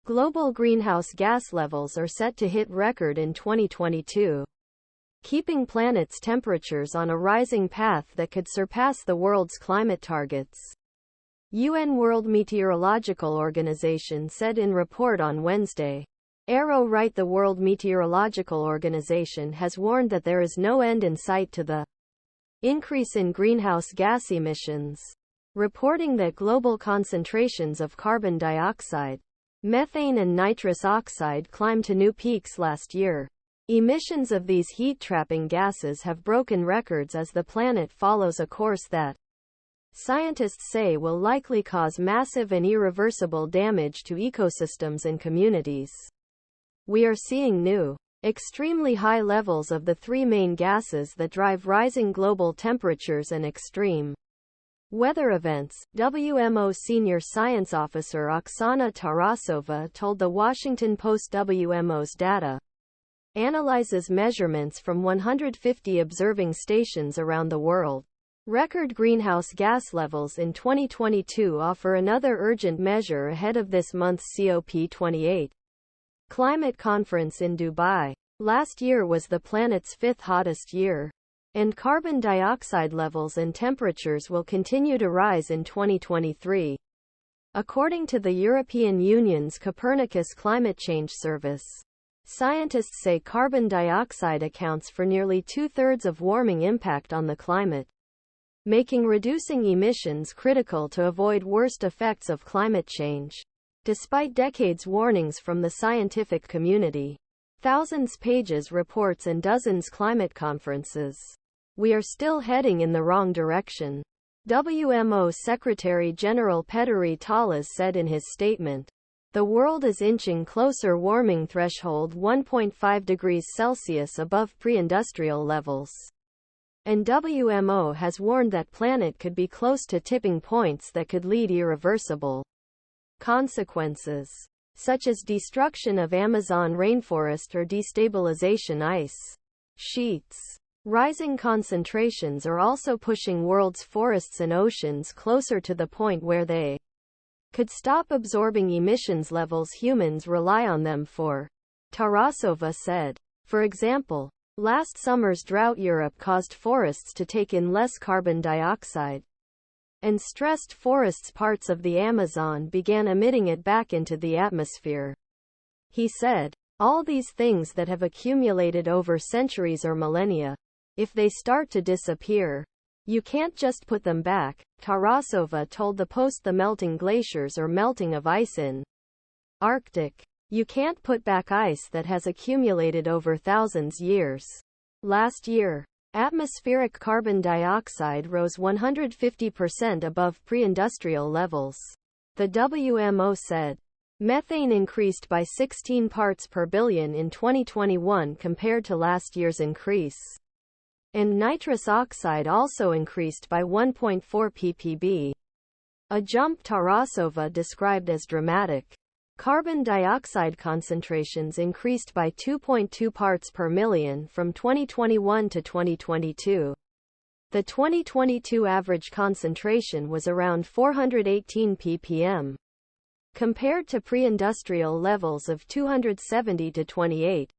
Global greenhouse gas levels are set to hit record in 2022, keeping planet's temperatures on a rising path that could surpass the world's climate targets. UN World Meteorological Organization said in report on Wednesday. The World Meteorological Organization has warned that there is no end in sight to the increase in greenhouse gas emissions, reporting that global concentrations of carbon dioxide, methane and nitrous oxide climbed to new peaks last year. Emissions of these heat-trapping gases have broken records as the planet follows a course that scientists say will likely cause massive and irreversible damage to ecosystems and communities. We are seeing new, extremely high levels of the three main gases that drive rising global temperatures and extreme weather events, WMO senior science officer Oksana Tarasova told The Washington Post. WMO's data analyzes measurements from 150 observing stations around the world. Record greenhouse gas levels in 2022 offer another urgent measure ahead of this month's COP28 climate conference in Dubai. Last year was the planet's fifth hottest year, and carbon dioxide levels and temperatures will continue to rise in 2023. According to the European Union's Copernicus Climate Change Service, scientists say carbon dioxide accounts for nearly two-thirds of warming impact on the climate, making reducing emissions critical to avoid worst effects of climate change. Despite decades' warnings from the scientific community, thousands pages reports and dozens climate conferences, we are still heading in the wrong direction. WMO Secretary General Petteri Talas said in his statement, "The world is inching closer warming threshold 1.5 degrees Celsius above pre-industrial levels. And WMO has warned that planet could be close to tipping points that could lead irreversible consequences, such as destruction of Amazon rainforest or destabilization ice sheets. Rising concentrations are also pushing world's forests and oceans closer to the point where they could stop absorbing emissions levels humans rely on them for," Tarasova said. For example, last summer's drought Europe caused forests to take in less carbon dioxide, and stressed forests parts of the Amazon began emitting it back into the atmosphere. He said, "All these things that have accumulated over centuries or millennia, if they start to disappear, you can't just put them back." Tarasova told the Post the melting glaciers or melting of ice in Arctic. You can't put back ice that has accumulated over thousands years. Last year, atmospheric carbon dioxide rose 150% above pre-industrial levels, the WMO said. Methane increased by 16 parts per billion in 2021 compared to last year's increase. And nitrous oxide also increased by 1.4 ppb. A jump Tarasova described as dramatic. Carbon dioxide concentrations increased by 2.2 parts per million from 2021 to 2022. The 2022 average concentration was around 418 ppm, compared to pre-industrial levels of 270 to 28.